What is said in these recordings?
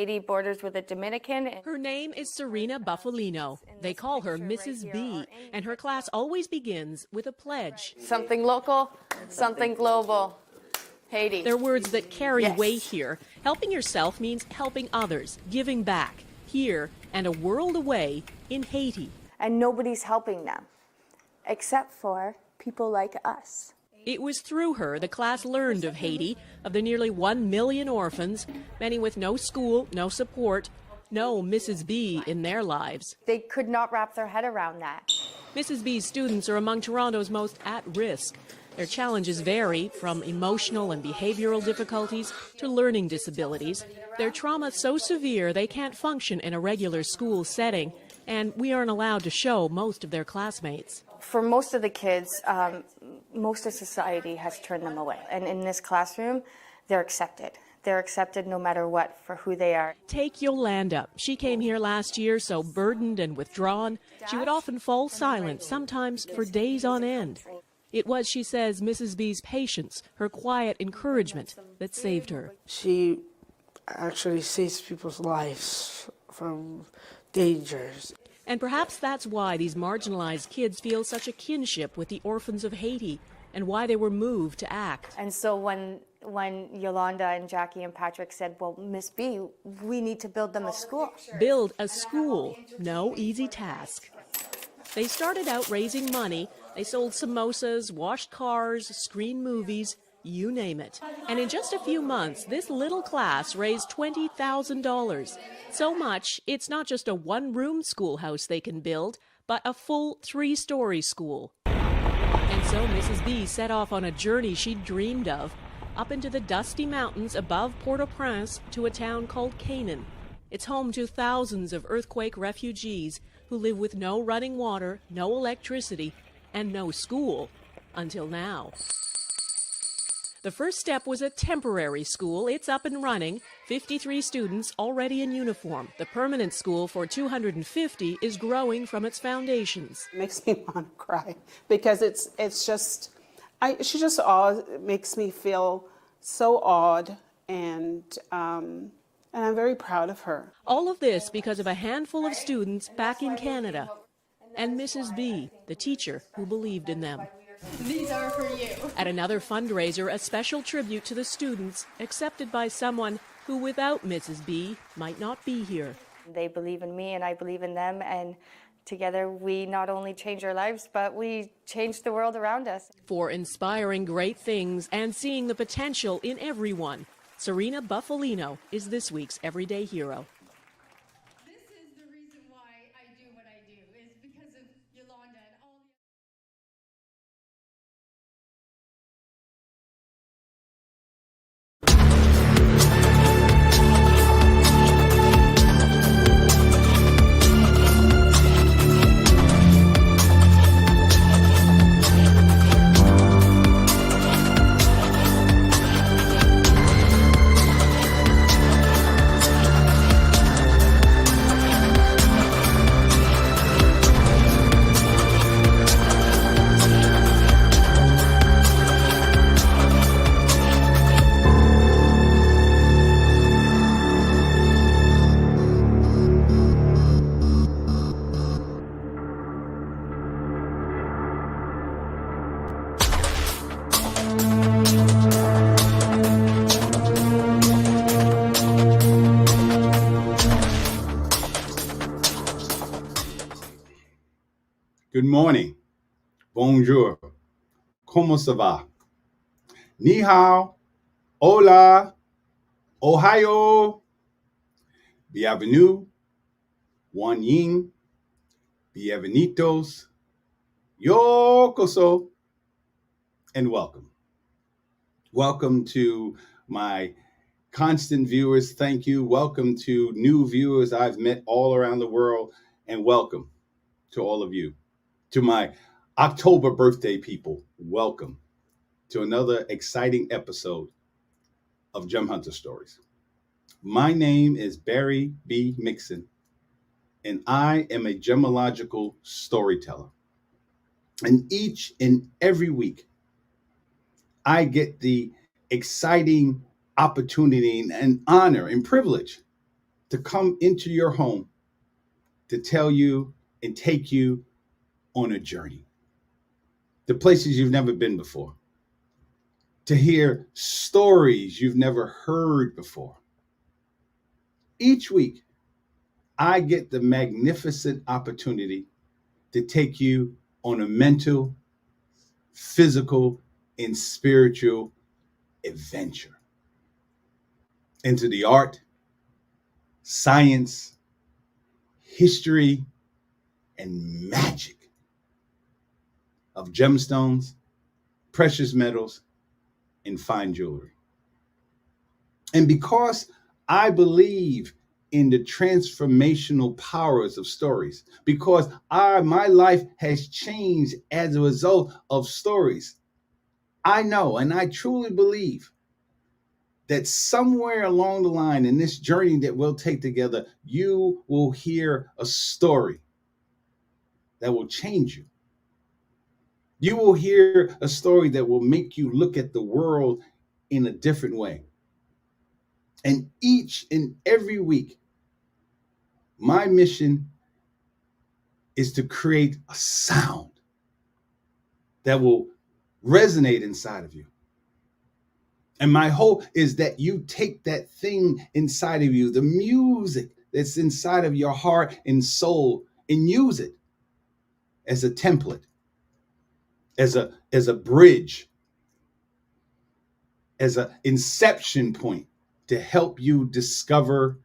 Haiti borders with the Dominican. Her name is Serena Buffalino. They call her Mrs. B, and her class always begins with a pledge. Something local, something global. Haiti. They're words that carry Yes. weight here. Helping yourself means helping others, giving back, here and a world away in Haiti. And nobody's helping them, except for people like us. It was through her the class learned of Haiti, of the nearly 1 million orphans, many with no school, no support, no Mrs. B in their lives. They could not wrap their head around that. Mrs. B's students are among Toronto's most at risk. Their challenges vary from emotional and behavioral difficulties to learning disabilities. Their trauma so severe they can't function in a regular school setting, and we aren't allowed to show most of their classmates. For most of the kids, most of society has turned them away. And in this classroom, they're accepted. They're accepted no matter what for who they are. Take Yolanda. She came here last year so burdened and withdrawn, she would often fall silent, sometimes for days on end. It was, she says, Mrs. B's patience, her quiet encouragement, that saved her. She actually saves people's lives from dangers. And perhaps that's why these marginalized kids feel such a kinship with the orphans of Haiti and why they were moved to act. And so when Yolanda and Jackie and Patrick said, well, Miss B, we need to build them a school. Build a school, no easy task. They started out raising money. They sold samosas, washed cars, screened movies, you name it. And in just a few months, this little class raised $20,000. So much, it's not just a one-room schoolhouse they can build, but a full 3-story school. And so Mrs. B set off on a journey she'd dreamed of, up into the dusty mountains above Port-au-Prince to a town called Canaan. It's home to thousands of earthquake refugees who live with no running water, no electricity, and no school, until now. The first step was a temporary school. It's up and running. 53 students already in uniform. The permanent school for 250 is growing from its foundations. It makes me want to cry because she just makes me feel so awed, and I'm very proud of her. All of this because of a handful of students back in Canada and Mrs. B, the teacher who believed in them. These are for you. At another fundraiser, a special tribute to the students, accepted by someone who, without Mrs. B, might not be here. They believe in me and I believe in them, and together we not only change our lives, but we change the world around us. For inspiring great things and seeing the potential in everyone, Serena Buffalino is this week's Everyday Hero. This is the reason why I do what I do, is because of Yolanda and all the... Good morning. Bonjour. ¿Cómo se va? Ni hao. Hola. Ohio. Bienvenue. Wan Ying. Bienvenidos. Yokoso. And welcome. Welcome to my constant viewers. Thank you. Welcome to new viewers I've met all around the world. And welcome to all of you. To my October birthday people, welcome to another exciting episode of Gem Hunter Stories. My name is Barry B. Mixon, and I am a gemological storyteller. And each and every week, I get the exciting opportunity and honor and privilege to come into your home to tell you and take you on a journey to places you've never been before, to hear stories you've never heard before. Each week, I get the magnificent opportunity to take you on a mental, physical, and spiritual adventure into the art, science, history, and magic of gemstones, precious metals, and fine jewelry. And because I believe in the transformational powers of stories, because my life has changed as a result of stories, I know and I truly believe that somewhere along the line in this journey that we'll take together, you will hear a story that will change you. You will hear a story that will make you look at the world in a different way. And each and every week, my mission is to create a sound that will resonate inside of you. And my hope is that you take that thing inside of you, the music that's inside of your heart and soul, and use it as a template, as a bridge, as an inception point to help you discover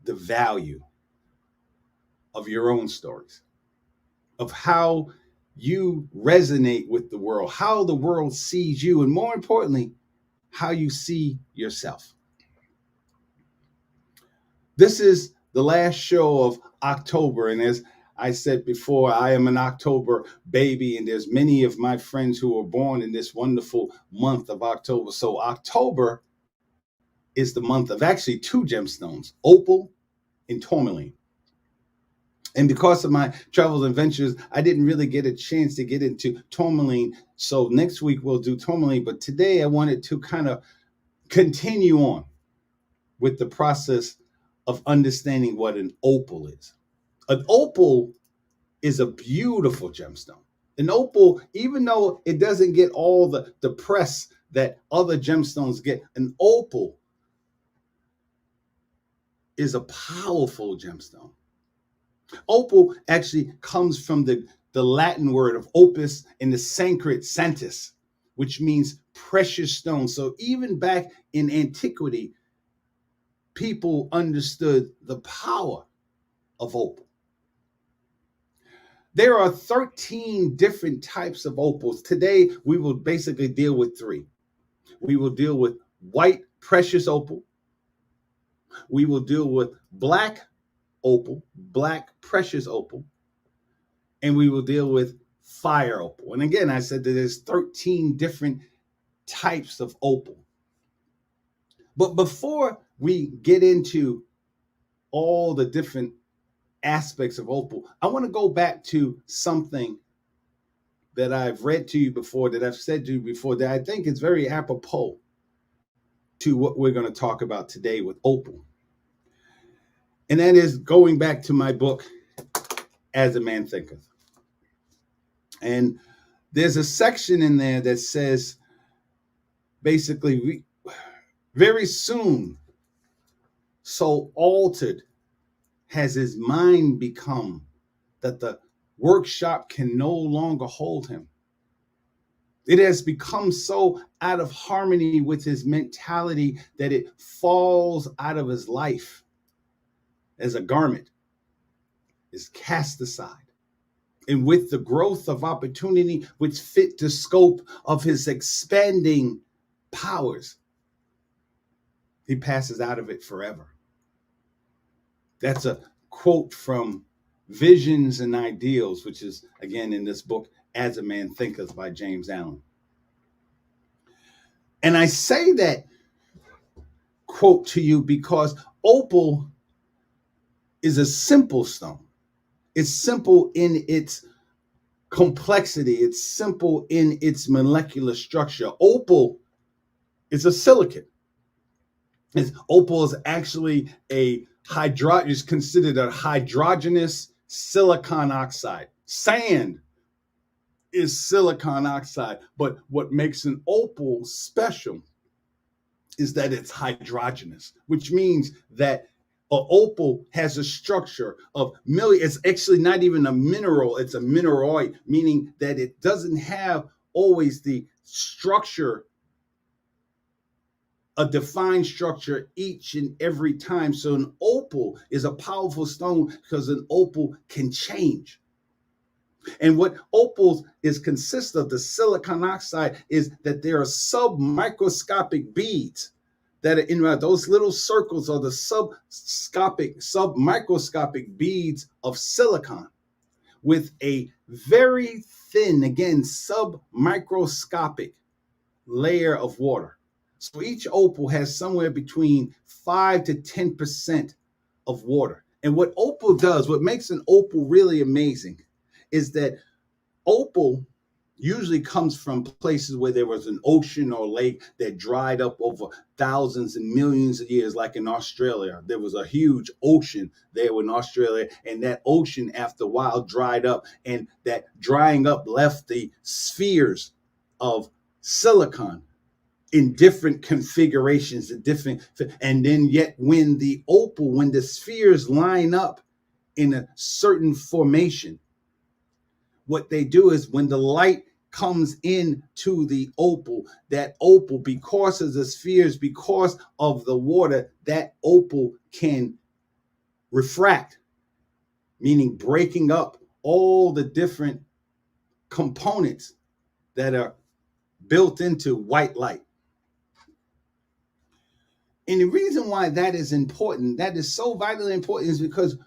the value of your own stories, of how you resonate with the world, how the world sees you, and more importantly, how you see yourself. This is the last show of October, and as I said before, I am an October baby, and there's many of my friends who were born in this wonderful month of October. So October is the month of actually two gemstones, opal and tourmaline. And because of my travels and ventures, I didn't really get a chance to get into tourmaline. So next week we'll do tourmaline. But today I wanted to kind of continue on with the process of understanding what an opal is. An opal is a beautiful gemstone. An opal, even though it doesn't get all the press that other gemstones get, an opal is a powerful gemstone. Opal actually comes from the Latin word of opus and the Sanskrit santis, which means precious stone. So even back in antiquity, people understood the power of opal. There are 13 different types of opals. Today, we will basically deal with three. We will deal with white precious opal. We will deal with black opal, black precious opal, and we will deal with fire opal. And again, I said that there's 13 different types of opal. But before we get into all the different aspects of opal, I want to go back to something that I've read to you before, that I've said to you before, that I think is very apropos to what we're going to talk about today with opal. And that is going back to my book, As a Man Thinketh. And there's a section in there that says, basically, very soon, so altered has his mind become that the workshop can no longer hold him. It has become so out of harmony with his mentality that it falls out of his life as a garment, is cast aside. And with the growth of opportunity which fit the scope of his expanding powers, he passes out of it forever. That's a quote from Visions and Ideals, which is, again, in this book, As a Man Thinketh by James Allen. And I say that quote to you because opal is a simple stone. It's simple in its complexity. It's simple in its molecular structure. Opal is a silicate. Opal is actually is considered a hydrogenous silicon oxide. Sand is silicon oxide, but what makes an opal special is that it's hydrogenous, which means that an opal has a structure of it's actually not even a mineral, it's a mineraloid, meaning that it doesn't have always the structure, a defined structure each and every time. So an opal is a powerful stone because an opal can change. And what opals is consist of, the silicon oxide, is that there are submicroscopic beads that are in those little circles, are the submicroscopic beads of silicon with a very thin, again, submicroscopic layer of water. So each opal has somewhere between 5 to 10% of water. And what opal does, what makes an opal really amazing, is that opal usually comes from places where there was an ocean or lake that dried up over thousands and millions of years, like in Australia. There was a huge ocean there in Australia, and that ocean after a while dried up, and that drying up left the spheres of silicon in different configurations, and then yet when the spheres line up in a certain formation, what they do is when the light comes into the opal, that opal, because of the spheres, because of the water, that opal can refract, meaning breaking up all the different components that are built into white light. And the reason why that is important, that is so vitally important, is because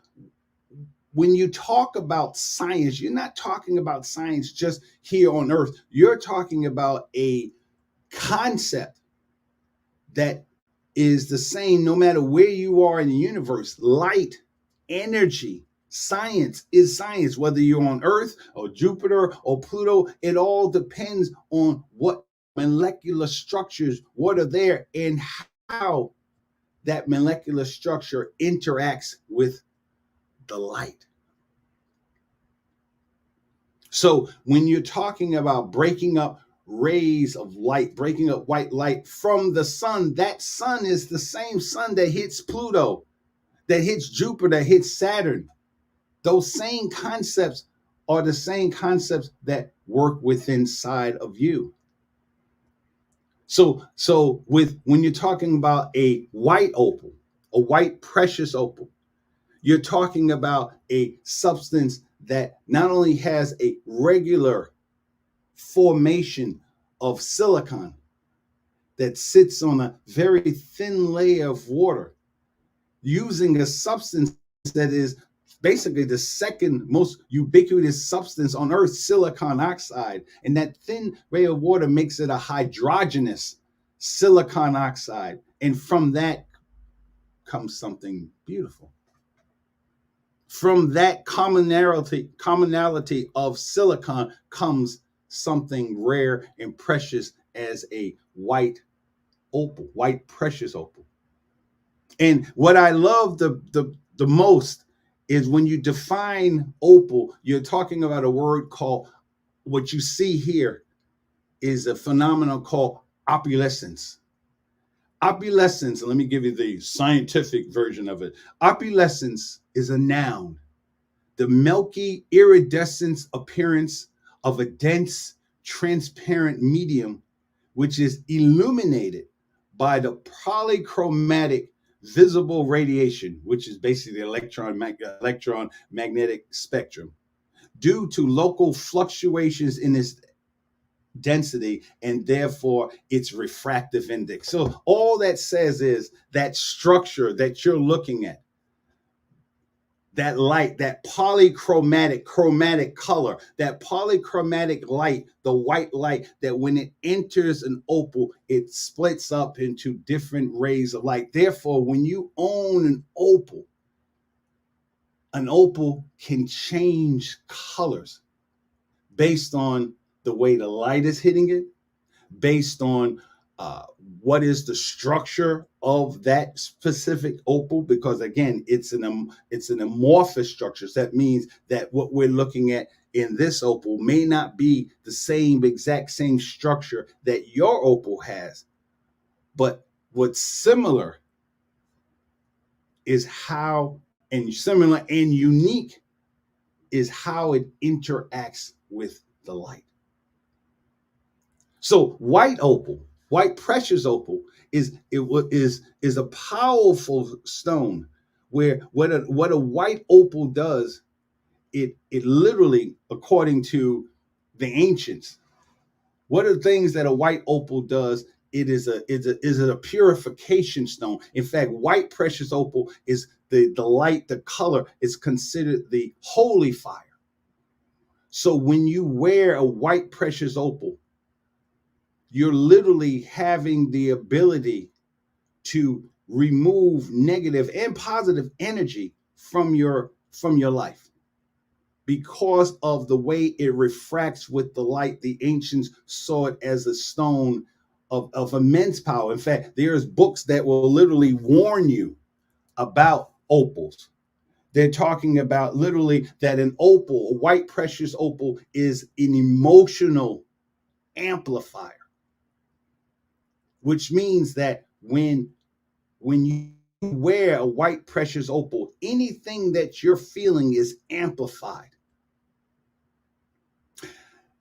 when you talk about science, you're not talking about science just here on Earth. You're talking about a concept that is the same no matter where you are in the universe. Light, energy, science is science, whether you're on Earth or Jupiter or Pluto. It all depends on what molecular structures, what are there, and how that molecular structure interacts with the light. So when you're talking about breaking up rays of light, breaking up white light from the sun, that sun is the same sun that hits Pluto, that hits Jupiter, that hits Saturn. Those same concepts are the same concepts that work within inside of you. So when you're talking about a white opal, a white precious opal, you're talking about a substance that not only has a regular formation of silicon that sits on a very thin layer of water, using a substance that is basically the second most ubiquitous substance on Earth, silicon oxide. And that thin layer of water makes it a hydrogenous silicon oxide. And from that comes something beautiful. From that commonality of silicon comes something rare and precious as a white opal, white precious opal. And what I love the most is when you define opal, you're talking about a word called, what you see here is a phenomenon called opalescence. Opalescence, and let me give you the scientific version of it. Opalescence is a noun. The milky iridescent appearance of a dense, transparent medium, which is illuminated by the polychromatic visible radiation, which is basically the electron magnetic spectrum, due to local fluctuations in its density and therefore its refractive index. So all that says is that structure that you're looking at, that light, that polychromatic color, that polychromatic light, the white light, that when it enters an opal, it splits up into different rays of light. Therefore, when you own an opal can change colors based on the way the light is hitting it, based on uh, what is the structure of that specific opal, because again, it's an amorphous structure. So that means that what we're looking at in this opal may not be the exact same structure that your opal has, but what's similar is how, and similar and unique is how it interacts with the light. So white precious opal is a powerful stone where what a white opal does, it literally, according to the ancients, what are the things that a white opal does? It is a purification stone. In fact, white precious opal is the light, the color is considered the holy fire. So when you wear a white precious opal, you're literally having the ability to remove negative and positive energy from your life because of the way it refracts with the light. The ancients saw it as a stone of immense power. In fact, there's books that will literally warn you about opals. They're talking about literally that an opal, a white precious opal, is an emotional amplifier, which means that when you wear a white precious opal, anything that you're feeling is amplified.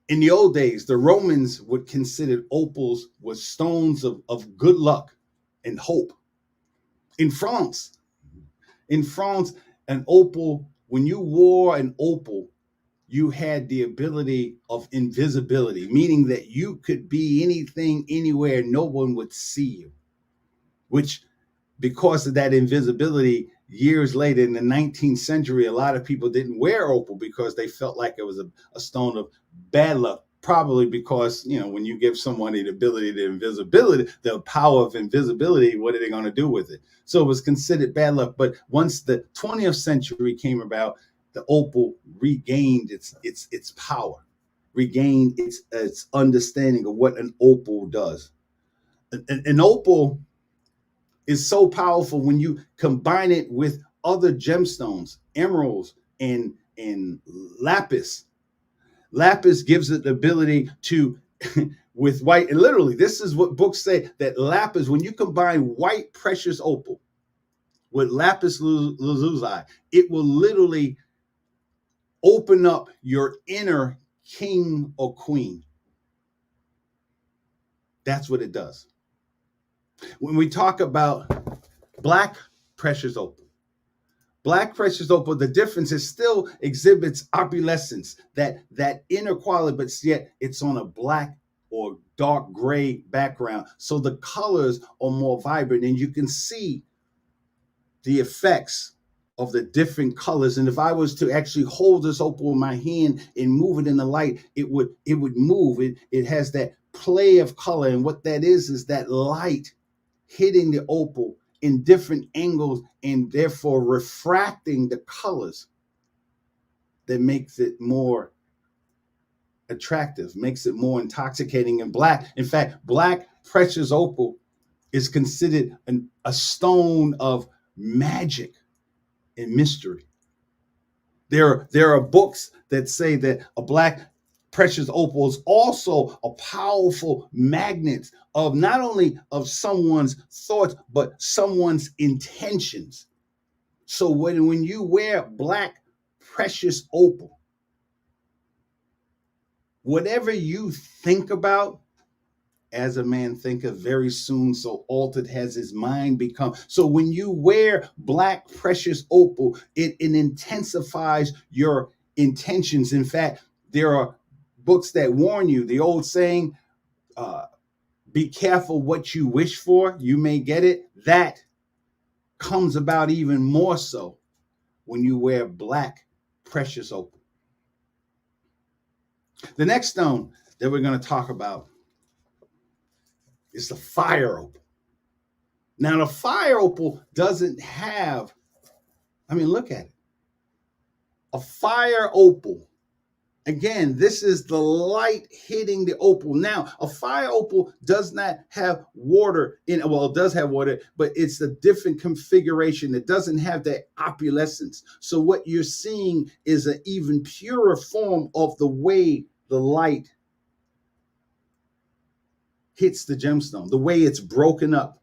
In the old days, the Romans would consider opals was stones of good luck and hope. In France, an opal, when you wore an opal, you had the ability of invisibility, meaning that you could be anything, anywhere, no one would see you, which, because of that invisibility, years later in the 19th century, a lot of people didn't wear opal because they felt like it was a stone of bad luck. Probably because, when you give someone the ability to invisibility, the power of invisibility, what are they going to do with it? So it was considered bad luck. But once the 20th century came about, the opal regained its power, regained its understanding of what an opal does. An opal is so powerful when you combine it with other gemstones, emeralds and lapis. Lapis gives it the ability to, with white, and literally, this is what books say, that lapis, when you combine white precious opal with lapis lazuli, it will literally open up your inner king or queen. That's what it does. When we talk about black precious opal, the difference is still exhibits opalescence, that inner quality, but yet it's on a black or dark gray background. So the colors are more vibrant and you can see the effects of the different colors. And if I was to actually hold this opal in my hand and move it in the light, it would move. It has that play of color. And what that is that light hitting the opal in different angles and therefore refracting the colors that makes it more attractive, makes it more intoxicating. And black, in fact, black precious opal is considered a stone of magic and mystery. There are books that say that a black precious opal is also a powerful magnet of not only of someone's thoughts, but someone's intentions. So when you wear black precious opal, whatever you think about, as a man thinketh, very soon so altered has his mind become. So when you wear black precious opal, it intensifies your intentions. In fact, there are books that warn you, the old saying, be careful what you wish for, you may get it. That comes about even more so when you wear black precious opal. The next stone that we're going to talk about is the fire opal. Now, the fire opal doesn't have, look at it. A fire opal Again, this is the light hitting the opal. Now, a fire opal does not have water in it. Well, it does have water, but it's a different configuration. It doesn't have that opalescence. So what you're seeing is an even purer form of the way the light hits the gemstone, the way it's broken up.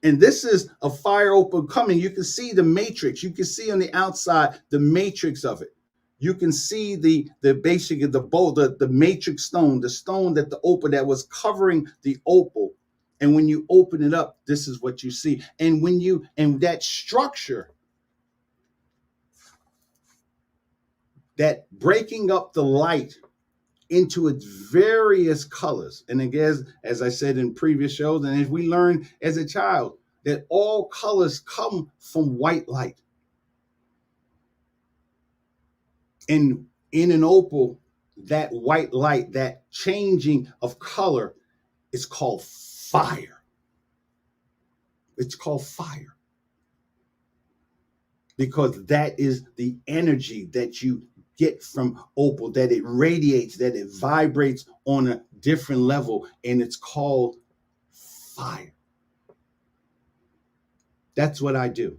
And this is a fire opal coming. You can see the matrix. You can see on the outside the matrix of it. You can see the basically the bowl, the matrix stone, the stone that the opal that was covering the opal. And when you open it up, this is what you see. And when you and that structure, that breaking up the light into its various colors. And again, as I said in previous shows, and as we learned as a child, that all colors come from white light. And in an opal, that white light, that changing of color is called fire. It's called fire. Because that is the energy that you get from opal, that it radiates, that it vibrates on a different level, and it's called fire. That's what I do.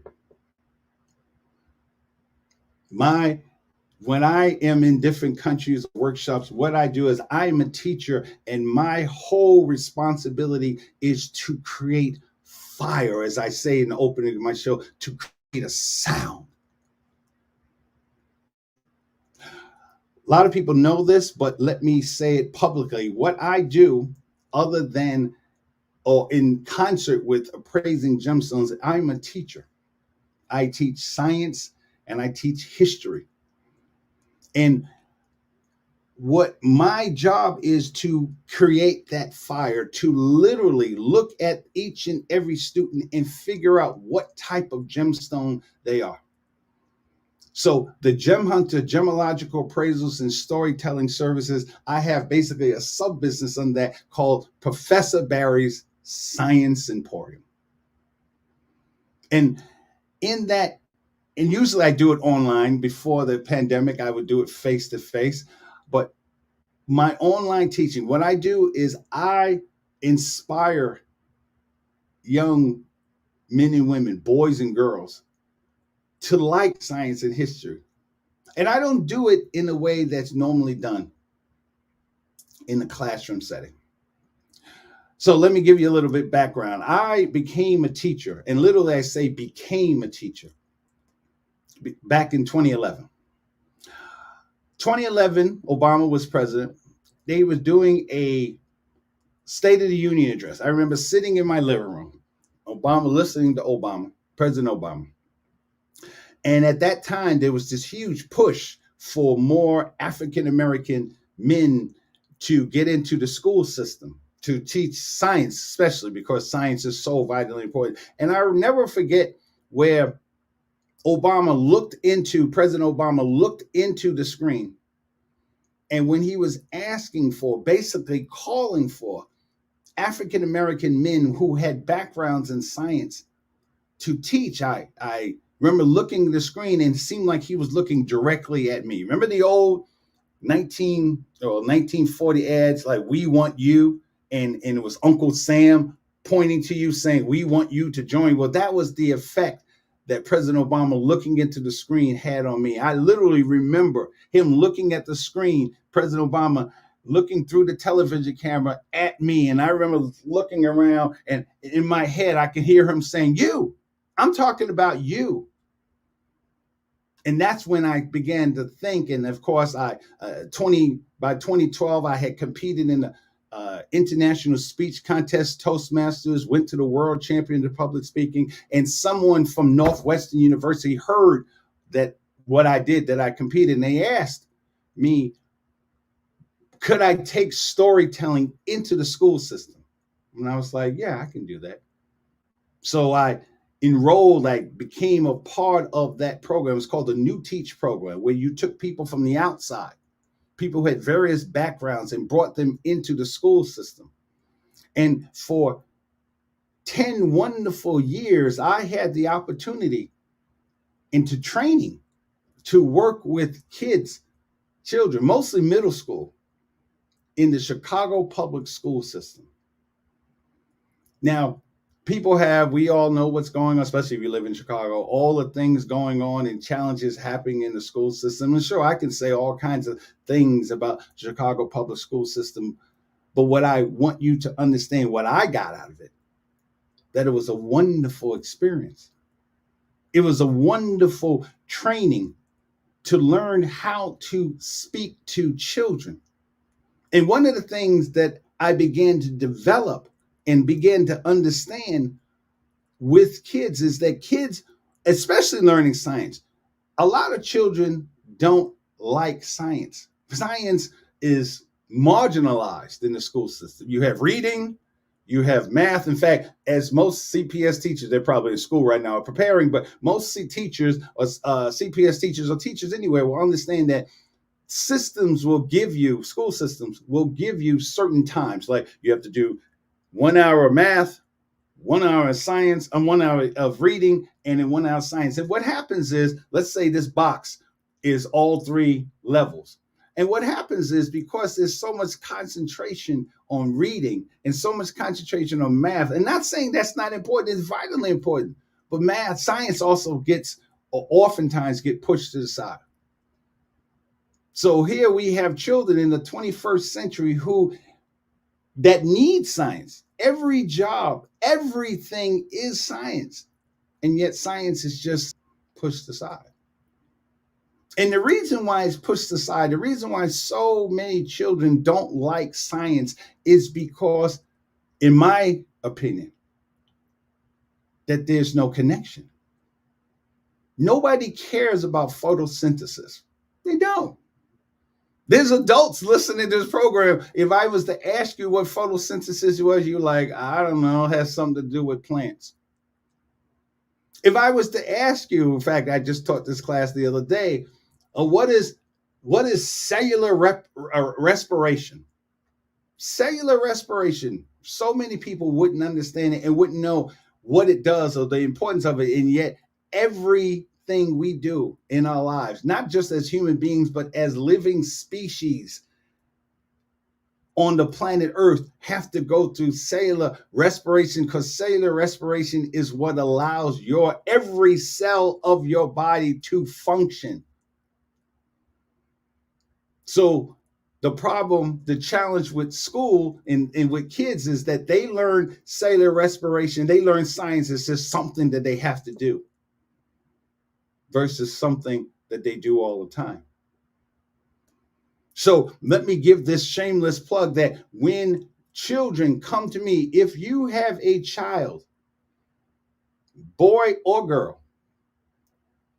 When I am in different countries, workshops, what I do is I'm a teacher, and my whole responsibility is to create fire, as I say in the opening of my show, to create a sound. A lot of people know this, but let me say it publicly. What I do, other than or in concert with appraising gemstones, I'm a teacher. I teach science and I teach history. And what my job is to create that fire, to literally look at each and every student and figure out what type of gemstone they are. So the Gem Hunter, gemological appraisals and storytelling services, I have basically a sub business on that called Professor Barry's Science Emporium. And in that, and usually I do it online. Before the pandemic, I would do it face to face. But my online teaching, what I do is I inspire young men and women, boys and girls, to like science and history. And I don't do it in a way that's normally done in the classroom setting. So let me give you a little bit background. I became a teacher, and literally I say became a teacher, back in 2011. 2011, Obama was president. They were doing a State of the Union address. I remember sitting in my living room, Obama, listening to Obama, President Obama. And at that time, there was this huge push for more African-American men to get into the school system, to teach science, especially because science is so vitally important. And I'll never forget where President Obama looked into the screen. And when he was asking for, basically calling for African-American men who had backgrounds in science to teach, I remember looking at the screen and it seemed like he was looking directly at me. Remember the old 1940 ads like "We want you," and it was Uncle Sam pointing to you saying, "We want you to join." Well, that was the effect that President Obama looking into the screen had on me. I literally remember him looking at the screen, President Obama looking through the television camera at me. And I remember looking around, and in my head, I could hear him saying, "You, I'm talking about you." And that's when I began to think. And of course, by 2012, I had competed in the international speech contest, Toastmasters, went to the world champion of public speaking. And someone from Northwestern University heard that what I did, that I competed, and they asked me, could I take storytelling into the school system? And I was like, yeah, I can do that. So I enrolled, I became a part of that program. It's called the New Teach program, where you took people from the outside, people who had various backgrounds, and brought them into the school system. And for 10 wonderful years, I had the opportunity into training to work with kids children, mostly middle school, in the Chicago public school system. Now, we all know what's going on, especially if you live in Chicago, all the things going on and challenges happening in the school system. And sure, I can say all kinds of things about the Chicago public school system, but what I want you to understand, what I got out of it, that it was a wonderful experience. It was a wonderful training to learn how to speak to children. And one of the things that I began to develop and began to understand with kids is that kids, especially learning science, a lot of children don't like science. Science is marginalized in the school system. You have reading, you have math. In fact, as most CPS teachers, they're probably in school right now are preparing, but most teachers or CPS teachers or teachers anywhere will understand that school systems will give you certain times, like you have to do 1 hour of math, 1 hour of science, and 1 hour of reading, and then 1 hour of science. And what happens is, let's say this box is all 3 levels. And what happens is, because there's so much concentration on reading and so much concentration on math, and not saying that's not important, it's vitally important, but science also oftentimes get pushed to the side. So here we have children in the 21st century that need science. Every job, everything is science. And yet science is just pushed aside. And the reason why it's pushed aside, the reason why so many children don't like science is because, in my opinion, that there's no connection. Nobody cares about photosynthesis. They don't. There's adults listening to this program. If I was to ask you what photosynthesis was, you're like, I don't know, it has something to do with plants. If I was to ask you, in fact, I just taught this class the other day, what is cellular respiration? Cellular respiration, so many people wouldn't understand it and wouldn't know what it does or the importance of it, and yet everything we do in our lives, not just as human beings, but as living species on the planet Earth, have to go through cellular respiration, because cellular respiration is what allows every cell of your body to function. So the challenge with school and with kids is that they learn cellular respiration, they learn science is just something that they have to do, versus something that they do all the time. So let me give this shameless plug that when children come to me, if you have a child, boy or girl,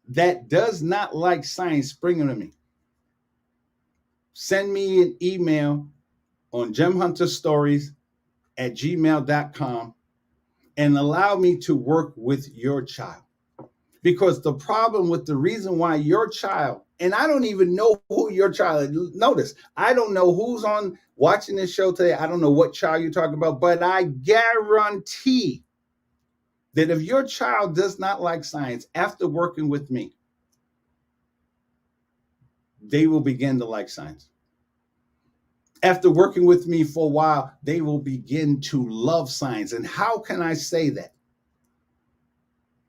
that does not like science, bring them to me. Send me an email on gemhunterstories@gmail.com and allow me to work with your child. Because the reason why your child, and I don't even know who your child is. Notice, I don't know who's watching this show today. I don't know what child you're talking about, but I guarantee that if your child does not like science, after working with me, they will begin to like science. After working with me for a while, they will begin to love science. And how can I say that?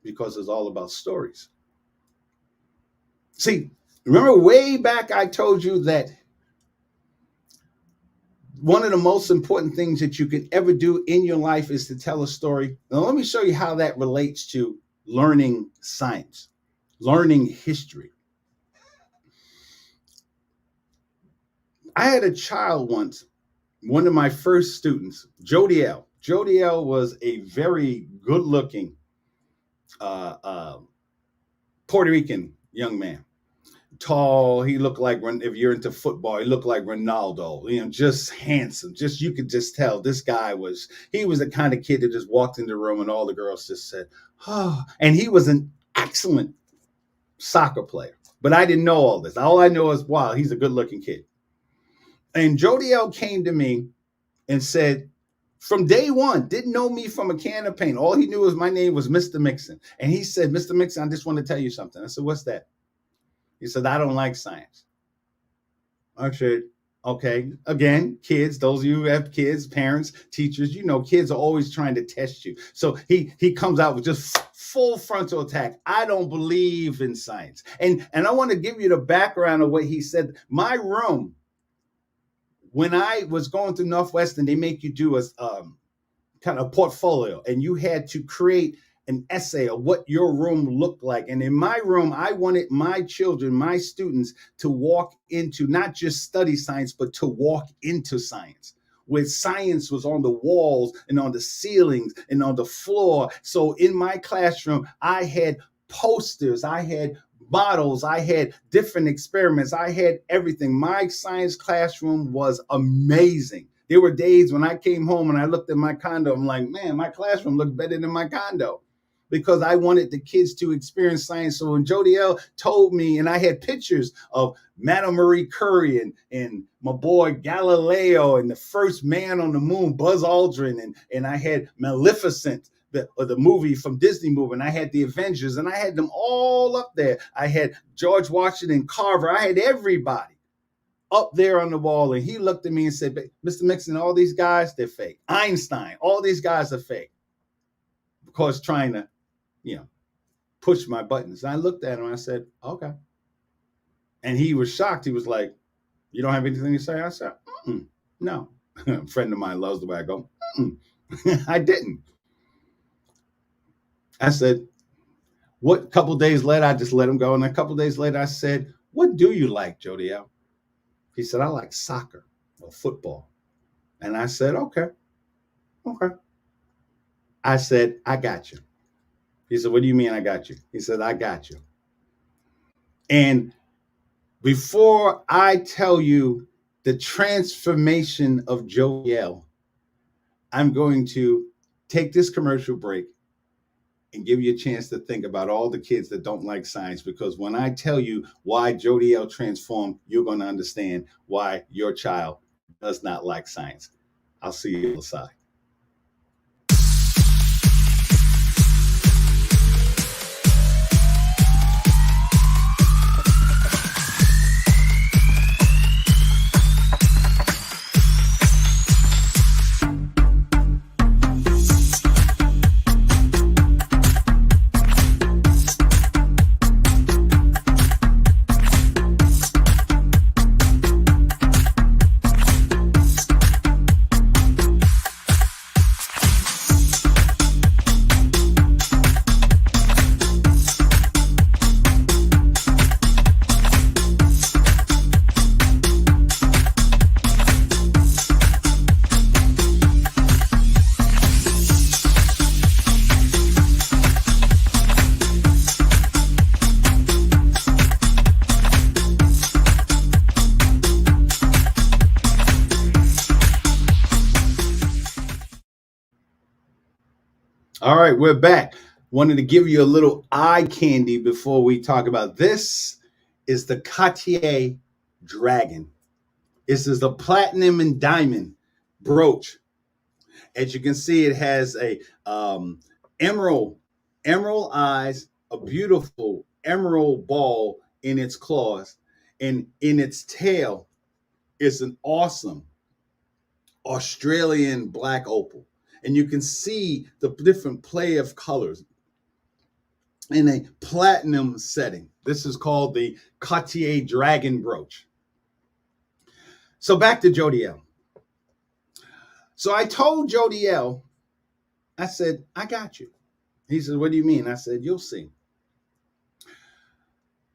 Because it's all about stories. See, remember way back I told you that one of the most important things that you can ever do in your life is to tell a story. Now let me show you how that relates to learning science, learning history. I had a child once, one of my first students, Jodiel. Jodiel was a very good-looking Puerto Rican young man. Tall, he looked like, if you're into football, he looked like Ronaldo, just handsome. You could just tell this guy was the kind of kid that just walked in the room and all the girls just said, oh, and he was an excellent soccer player. But I didn't know all this. All I know is, wow, he's a good looking kid. And Jodiel came to me and said, from day one, didn't know me from a can of paint. All he knew was my name was Mr. Mixon. And he said, Mr. Mixon, I just want to tell you something. I said, what's that? He said, I don't like science. I said, okay. Again, kids, those of you who have kids, parents, teachers, kids are always trying to test you. So he comes out with just full frontal attack. I don't believe in science. And I want to give you the background of what he said. My room, when I was going through Northwestern, they make you do a kind of portfolio, and you had to create an essay of what your room looked like. And in my room, I wanted my children, my students, to walk into not just study science, but to walk into science, where science was on the walls and on the ceilings and on the floor. So in my classroom, I had posters, I had models, I had different experiments, I had everything. My science classroom was amazing. There were days when I came home and I looked at my condo, I'm like, man, my classroom looked better than my condo, because I wanted the kids to experience science. So when Jodielle told me, and I had pictures of Madame Marie Curie and my boy Galileo and the first man on the moon, Buzz Aldrin, and I had Maleficent, the movie from Disney movie, and I had the Avengers, and I had them all up there. I had George Washington Carver. I had everybody up there on the wall. And he looked at me and said, Mr. Mixon, all these guys, they're fake. Einstein, all these guys are fake. Of course, trying to, push my buttons. And I looked at him and I said, okay. And he was shocked. He was like, you don't have anything to say? I said, no. A friend of mine loves the way I go, I didn't. I said, what? Couple days later, I just let him go. And a couple days later, I said, what do you like, Jodielle? He said, I like soccer or football. And I said, okay. I said, I got you. He said, what do you mean I got you? He said, I got you. And before I tell you the transformation of Jodielle, I'm going to take this commercial break and give you a chance to think about all the kids that don't like science, because when I tell you why Jodielle transformed, you're going to understand why your child does not like science. I'll see you on the side. All right, we're back. Wanted to give you a little eye candy before we talk about this. Is the Cartier Dragon. This is a platinum and diamond brooch. As you can see, it has a emerald eyes, a beautiful emerald ball in its claws, and in its tail is an awesome Australian black opal. And you can see the different play of colors in a platinum setting. This is called the Cartier Dragon brooch. So back to Jodielle. So I told Jodielle, I said, I got you. He said, what do you mean? I said, you'll see.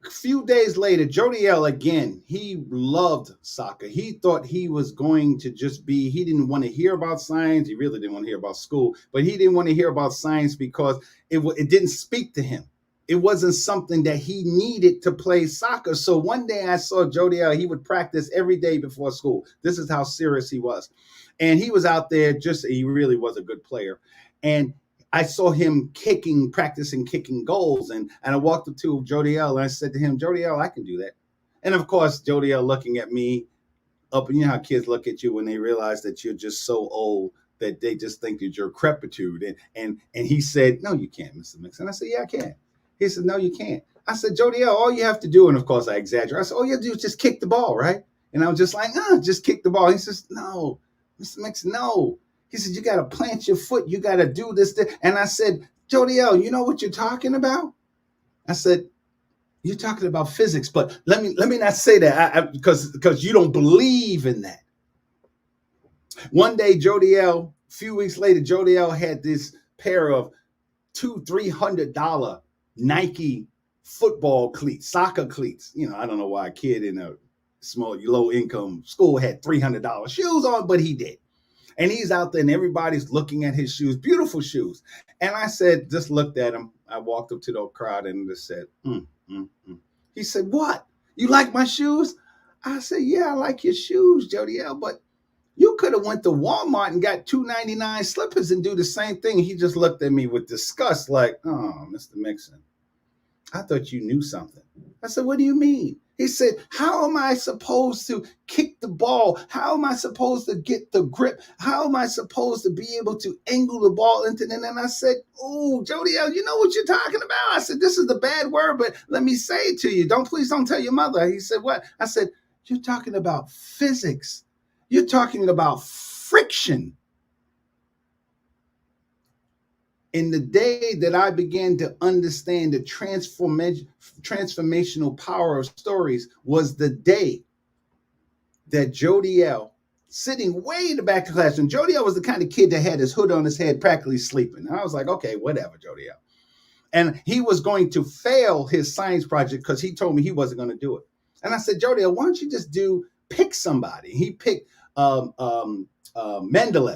A few days later, Jodielle, again, he loved soccer. He thought he was going to just be, he didn't want to hear about science. He really didn't want to hear about school, but he didn't want to hear about science because it didn't speak to him. It wasn't something that he needed to play soccer. So one day I saw Jodielle, he would practice every day before school. This is how serious he was. And he was out there he really was a good player. And I saw him practicing kicking goals. And I walked up to Jodielle and I said to him, Jodielle, I can do that. And of course, Jodielle looking at me up, you know how kids look at you when they realize that you're just so old that they just think that you're crepitude. And he said, no, you can't, Mr. Mixon. I said, yeah, I can. He said, no, you can't. I said, Jodielle, all you have to do, and of course I exaggerate. I said, all you have to do is just kick the ball, right? And I was just like, just kick the ball. He says, no, Mr. Mixon, no. He said, you got to plant your foot. You got to do this. And I said, Jodiel, you know what you're talking about? I said, you're talking about physics, but let me not say that because you don't believe in that. One day, Jodiel, a few weeks later, Jodiel had this pair of $200-300 Nike football cleats, soccer cleats. You know, I don't know why a kid in a small, low income school had $300 shoes on, but he did. And he's out there and everybody's looking at his shoes, beautiful shoes. And I said, just looked at him. I walked up to the crowd and just said, He said, what? You like my shoes? I said, yeah, I like your shoes, Jodiel, but you could have went to Walmart and got $2.99 slippers and do the same thing. He just looked at me with disgust like, oh, Mr. Mixon, I thought you knew something. I said, what do you mean? He said, how am I supposed to kick the ball? How am I supposed to get the grip? How am I supposed to be able to angle the ball into the net? And I said, oh, Jodiel, you know what you're talking about? I said, this is the bad word, but let me say it to you. Please don't tell your mother. He said, what? I said, you're talking about physics. You're talking about friction. In the day that I began to understand the transformational power of stories was the day that Jodiel, sitting way in the back of the classroom, Jodiel was the kind of kid that had his hood on his head, practically sleeping. And I was like, okay, whatever, Jodiel. And he was going to fail his science project because he told me he wasn't going to do it. And I said, Jodiel, why don't you just pick somebody? He picked Mendeleev.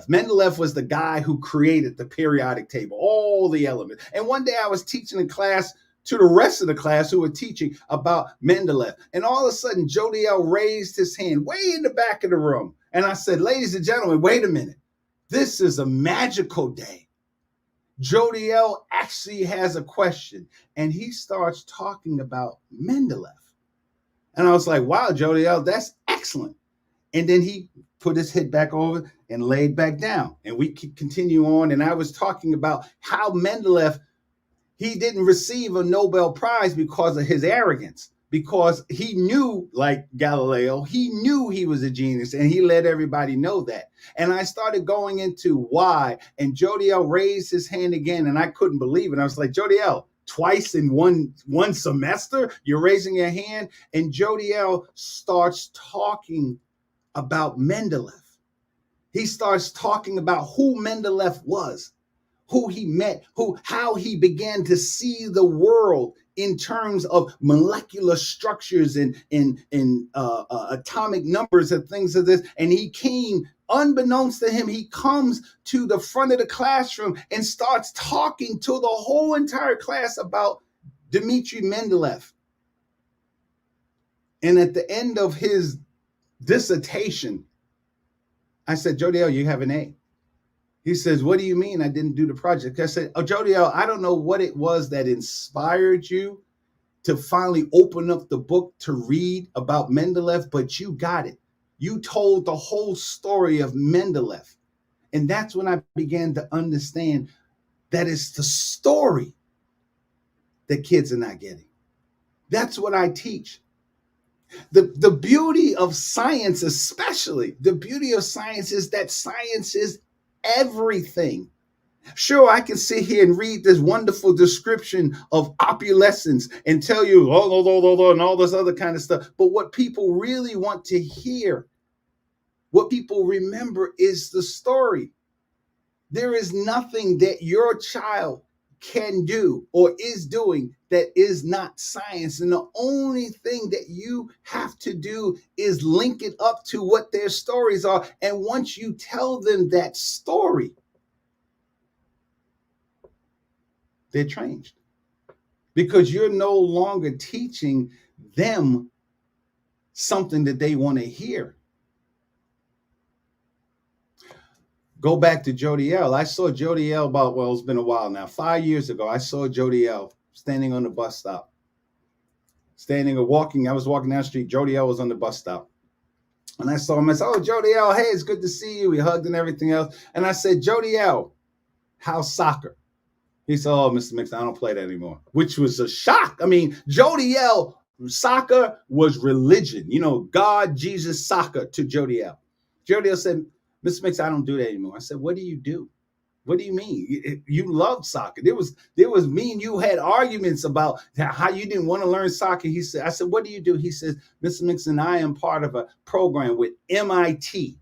Mendeleev was the guy who created the periodic table, all the elements. And one day I was teaching in class to the rest of the class who were teaching about Mendeleev. And all of a sudden, Jodiel raised his hand way in the back of the room. And I said, ladies and gentlemen, wait a minute. This is a magical day. Jodiel actually has a question. And he starts talking about Mendeleev. And I was like, wow, Jodiel, that's excellent. And then he put his head back over and laid back down. And we could continue on. And I was talking about how Mendeleev, he didn't receive a Nobel Prize because of his arrogance, because he knew, like Galileo, he knew he was a genius and he let everybody know that. And I started going into why. And Jodiel raised his hand again and I couldn't believe it. I was like, Jodiel, twice in one semester, you're raising your hand? And Jodiel starts talking about Mendeleev. He starts talking about who Mendeleev was, who he met, how he began to see the world in terms of molecular structures and atomic numbers and things of this. And he came, unbeknownst to him, he comes to the front of the classroom and starts talking to the whole entire class about Dmitri Mendeleev. And at the end of his dissertation, I said, Jodiel, you have an A. He says, what do you mean I didn't do the project? I said, oh, Jodiel, I don't know what it was that inspired you to finally open up the book to read about Mendeleev, but you got it. You told the whole story of Mendeleev. And that's when I began to understand that it's the story that kids are not getting. That's what I teach. The beauty of science, especially, the beauty of science is that science is everything. Sure, I can sit here and read this wonderful description of opulescence and tell you, and all this other kind of stuff. But what people really want to hear, what people remember is the story. There is nothing that your child can do or is doing that is not science. And the only thing that you have to do is link it up to what their stories are. And once you tell them that story, they're changed, because you're no longer teaching them something that they want to hear. Go back to Jodiel. I saw Jodiel it's been a while now. 5 years ago, I saw Jodiel standing on the bus stop. I was walking down the street. Jodiel was on the bus stop. And I saw him. I said, oh, Jodiel, hey, it's good to see you. We hugged and everything else. And I said, Jodiel, how's soccer? He said, oh, Mr. Mixon, I don't play that anymore, which was a shock. I mean, Jodiel Soccer was religion. God, Jesus, soccer to Jodiel. Jodiel said, Mr. Mix, I don't do that anymore. I said, what do you do? What do you mean? You love soccer. There was me and you had arguments about how you didn't want to learn soccer. I said, what do you do? He says, Mr. Mixon, I am part of a program with MIT,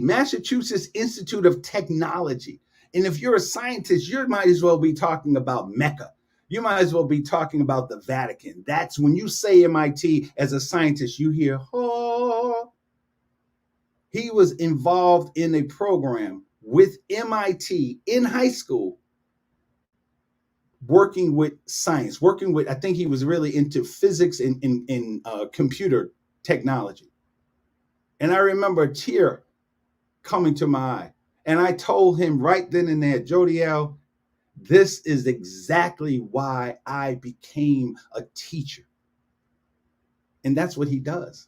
Massachusetts Institute of Technology. And if you're a scientist, you might as well be talking about Mecca. You might as well be talking about the Vatican. That's when you say MIT as a scientist, you hear, oh. He was involved in a program with MIT in high school, working with science, I think he was really into physics and computer technology. And I remember a tear coming to my eye. And I told him right then and there, Jodiel, this is exactly why I became a teacher. And that's what he does.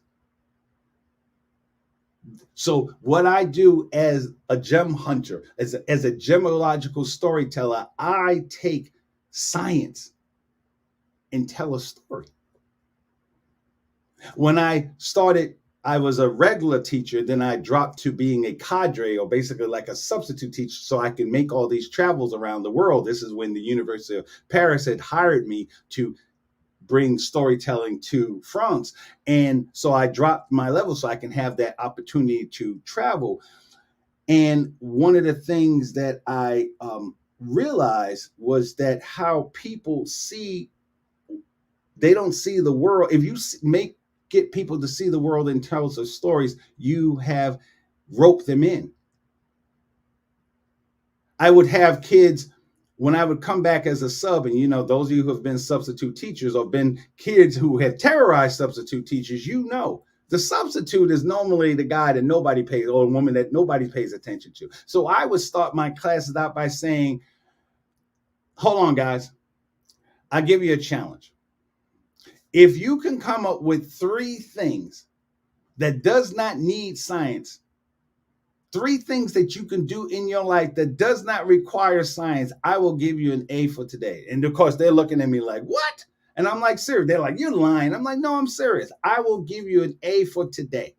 So what I do as a gem hunter, as a gemological storyteller, I take science and tell a story. When I started, I was a regular teacher. Then I dropped to being a cadre, or basically like a substitute teacher, so I can make all these travels around the world. This is when the University of Paris had hired me to bring storytelling to France. And so I dropped my level so I can have that opportunity to travel. And one of the things that I realized was that how people they don't see the world. If you get people to see the world in terms of stories, you have roped them in. I would have kids, when I would come back as a sub, and those of you who have been substitute teachers or been kids who have terrorized substitute teachers, the substitute is normally the guy that nobody pays, or a woman that nobody pays attention to. So I would start my classes out by saying, hold on, guys, I'll give you a challenge. If you can come up with 3 things that does not need science, 3 things that you can do in your life that does not require science, I will give you an A for today. And of course, they're looking at me like, what? And I'm like, serious. They're like, you're lying. I'm like, no, I'm serious. I will give you an A for today.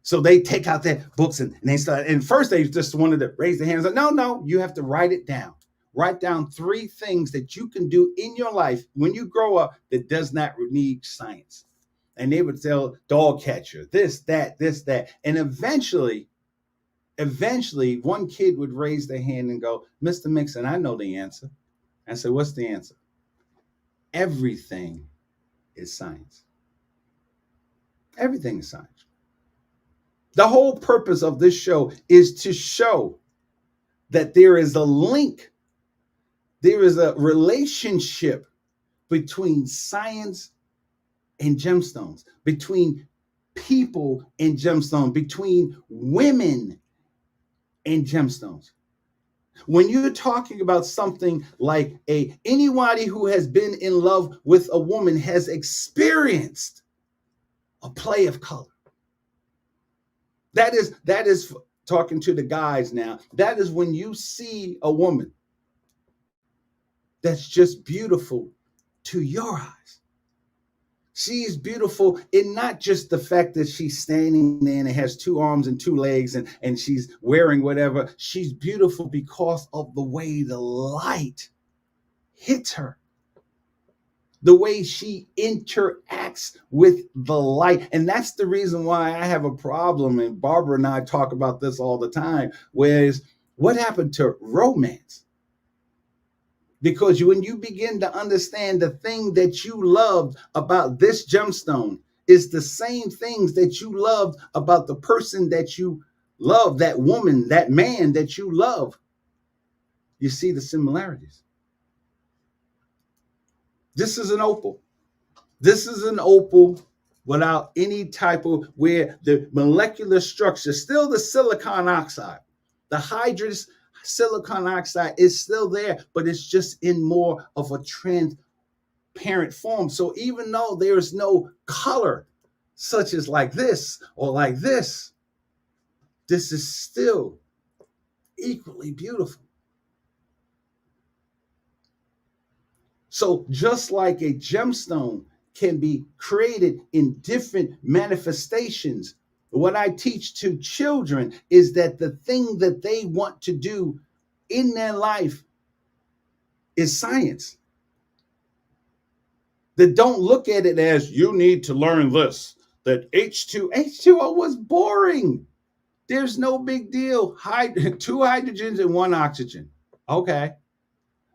So they take out their books and they start. And first, they just wanted to raise their hands. Like, no, you have to write it down. Write down 3 things that you can do in your life when you grow up that does not need science. And they would tell dog catcher, this, that. And eventually, one kid would raise their hand and go, Mr. Mixon, I know the answer. I said, what's the answer? Everything is science. Everything is science. The whole purpose of this show is to show that there is a link. There is a relationship between science and gemstones, between people and gemstones, between women and gemstones. When you're talking about something like anybody who has been in love with a woman has experienced a play of color. That is talking to the guys now. That is when you see a woman that's just beautiful to your eyes. She is beautiful in not just the fact that she's standing there and has 2 arms and 2 legs and she's wearing whatever. She's beautiful because of the way the light hits her, the way she interacts with the light. And that's the reason why I have a problem, and Barbara and I talk about this all the time, whereas what happened to romance? Because when you begin to understand the thing that you loved about this gemstone is the same things that you loved about the person that you love, that woman, that man that you love, you see the similarities. This is an opal. This is an opal without any type of, where the molecular structure, still the silicon oxide, the hydrous silicon oxide is still there, but it's just in more of a transparent form. So even though there is no color, such as like this or like this is still equally beautiful. So just like a gemstone can be created in different manifestations, what I teach to children is that the thing that they want to do in their life is science. That don't look at it as you need to learn this, that H2O was boring. There's no big deal. Two hydrogens and one oxygen. Okay.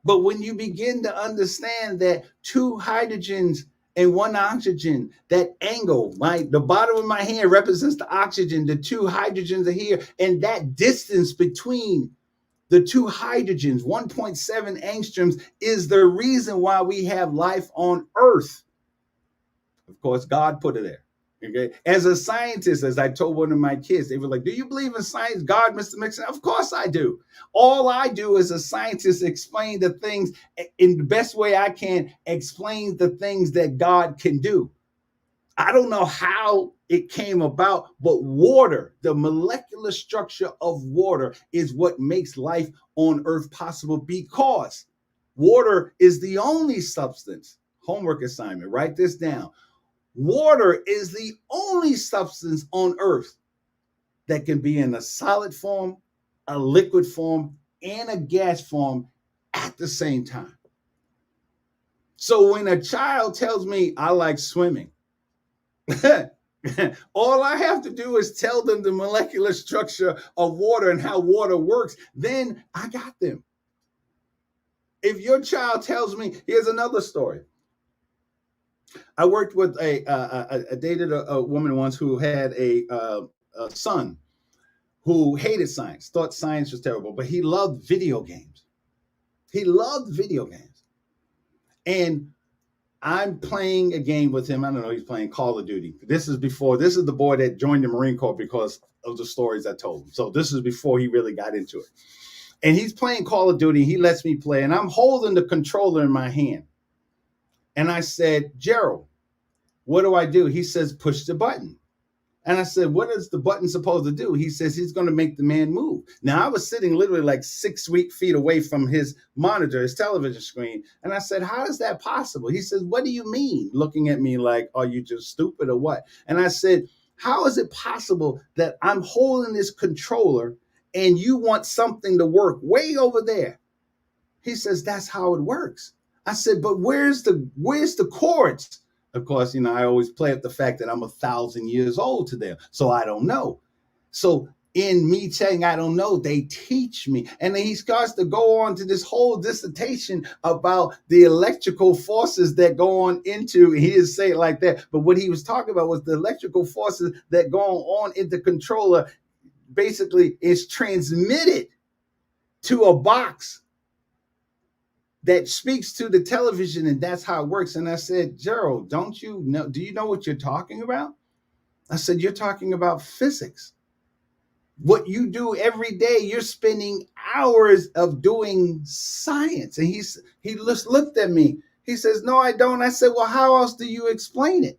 But when you begin to understand that two hydrogens and one oxygen, that angle, the bottom of my hand represents the oxygen, the two hydrogens are here, and that distance between the two hydrogens, 1.7 angstroms, is the reason why we have life on Earth. Of course, God put it there. Okay. As a scientist, as I told one of my kids, they were like, "Do you believe in science, God, Mr. Mixon?" Of course I do. All I do as a scientist explain the things in the best way I can, explain the things that God can do. I don't know how it came about, but water, the molecular structure of water, is what makes life on Earth possible, because water is the only substance. Homework assignment, write this down. Water is the only substance on Earth that can be in a solid form, a liquid form, and a gas form at the same time. So when a child tells me I like swimming, all I have to do is tell them the molecular structure of water and how water works. Then I got them. If your child tells me, here's another story. I worked with I dated a woman once who had a son who hated science, thought science was terrible, but he loved video games. He loved video games. And I'm playing a game with him. I don't know, he's playing Call of Duty. This is the boy that joined the Marine Corps because of the stories I told him. So this is before he really got into it. And he's playing Call of Duty. He lets me play, and I'm holding the controller in my hand. And I said, "Gerald, what do I do?" He says, "Push the button." And I said, "What is the button supposed to do?" He says, "He's going to make the man move." Now, I was sitting literally like 6 feet away from his monitor, his television screen. And I said, "How is that possible?" He says, "What do you mean?" Looking at me like, "Are you just stupid or what?" And I said, "How is it possible that I'm holding this controller and you want something to work way over there?" He says, "That's how it works." I said, "But where's the cords?" Of course, I always play up the fact that I'm 1,000 years old to them, so I don't know. So in me saying I don't know, they teach me. And then he starts to go on to this whole dissertation about the electrical forces that go on into, he didn't say it like that, but what he was talking about was the electrical forces that go on in the controller basically is transmitted to a box that speaks to the television, and that's how it works. And I said, "Gerald, do you know what you're talking about?" I said, "You're talking about physics. What you do every day, you're spending hours of doing science." And he just looked at me. He says, "No, I don't." I said, "Well, how else do you explain it?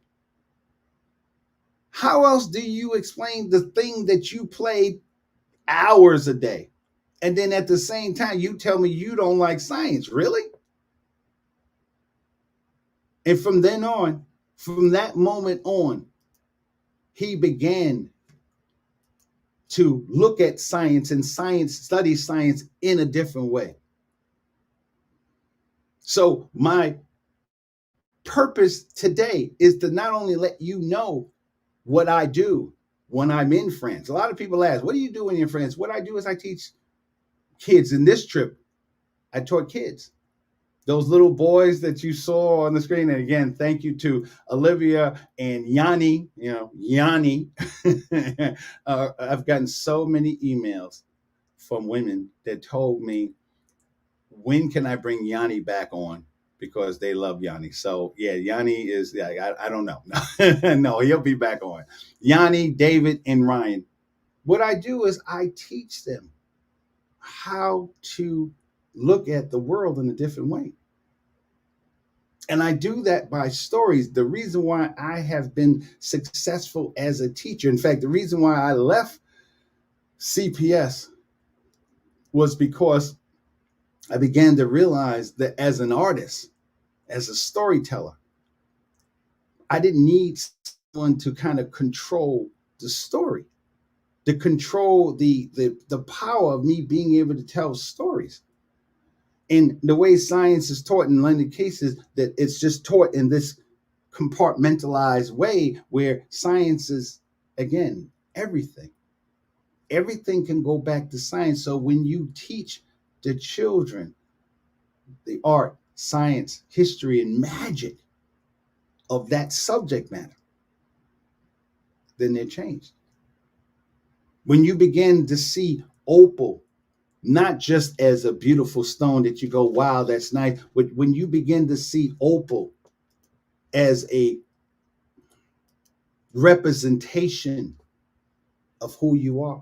How else do you explain the thing that you played hours a day? And then at the same time, you tell me you don't like science, really?" And from that moment on, he began to look at science and study science in a different way. So my purpose today is to not only let you know what I do when I'm in France. A lot of people ask, "What do you do when you're in France?" What I do is I teach kids. In this trip, I taught kids. Those little boys that you saw on the screen. And again, thank you to Olivia and Yanni. Yanni. I've gotten so many emails from women that told me, "When can I bring Yanni back on?" Because they love Yanni. So yeah, Yanni is, I don't know. No, he'll be back on. Yanni, David, and Ryan. What I do is I teach them how to look at the world in a different way. And I do that by stories. The reason why I have been successful as a teacher, in fact, the reason why I left CPS was because I began to realize that as an artist, as a storyteller, I didn't need someone to kind of control the story, to control the power of me being able to tell stories. And the way science is taught in many cases, that it's just taught in this compartmentalized way where science is, again, everything. Everything can go back to science. So when you teach the children the art, science, history, and magic of that subject matter, then they're changed. When you begin to see opal not just as a beautiful stone that you go, wow, that's nice, but when you begin to see opal as a representation of who you are,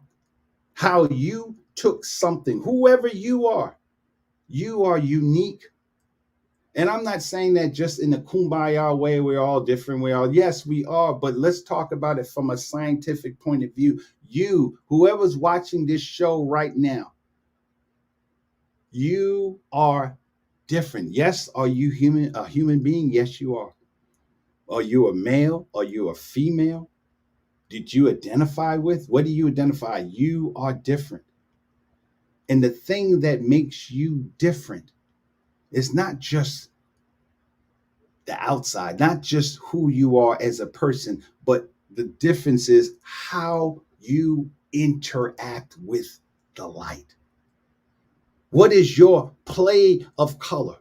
how you took something, whoever you are unique. And I'm not saying that just in the kumbaya way, we're all different. Yes, we are, but let's talk about it from a scientific point of view. You, whoever's watching this show right now, you are different. Yes, are you a human being? Yes, you are. Are you a male? Are you a female? Did you identify with? What do you identify? You are different. And the thing that makes you different is not just the outside, not just who you are as a person, but the difference is how you interact with the light. What is your play of color?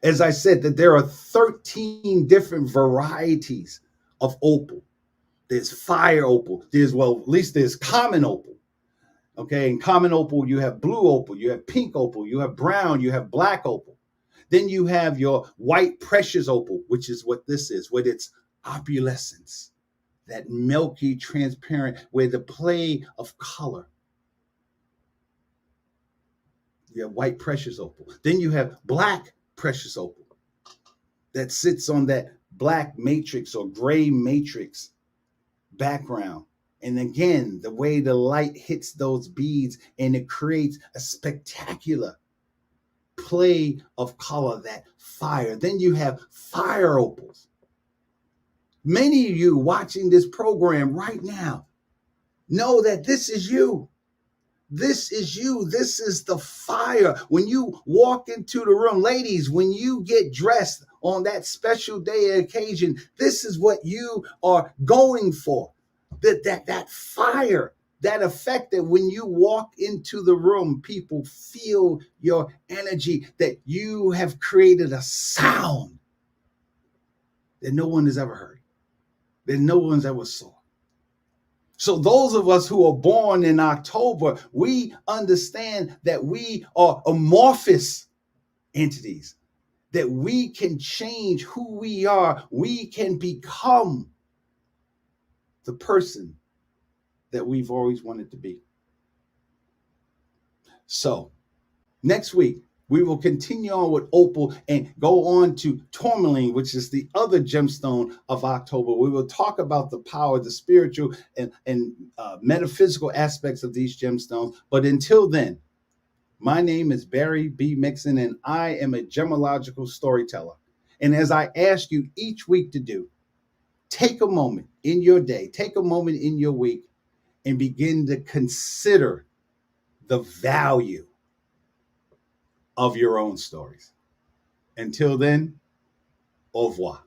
As I said, that there are 13 different varieties of opal. There's fire opal. At least there's common opal. Okay, in common opal, you have blue opal, you have pink opal, you have brown, you have black opal. Then you have your white precious opal, which is what this is, with its opalescence, that milky, transparent, where the play of color. You have white precious opal. Then you have black precious opal that sits on that black matrix or gray matrix background. And again, the way the light hits those beads, and it creates a spectacular play of color, that fire. Then you have fire opals. Many of you watching this program right now know that this is you. This is you. This is the fire. When you walk into the room, ladies, when you get dressed on that special day occasion, this is what you are going for. That fire, that effect that when you walk into the room, people feel your energy, that you have created a sound that no one has ever heard, that no one's ever saw. So those of us who are born in October, we understand that we are amorphous entities, that we can change who we are. We can become the person that we've always wanted to be. So next week, we will continue on with opal and go on to tourmaline, which is the other gemstone of October. We will talk about the power, the spiritual and metaphysical aspects of these gemstones. But until then, my name is Barry B. Mixon, and I am a gemological storyteller. And as I ask you each week to do, take a moment in your day, take a moment in your week, and begin to consider the value of your own stories. Until then, au revoir.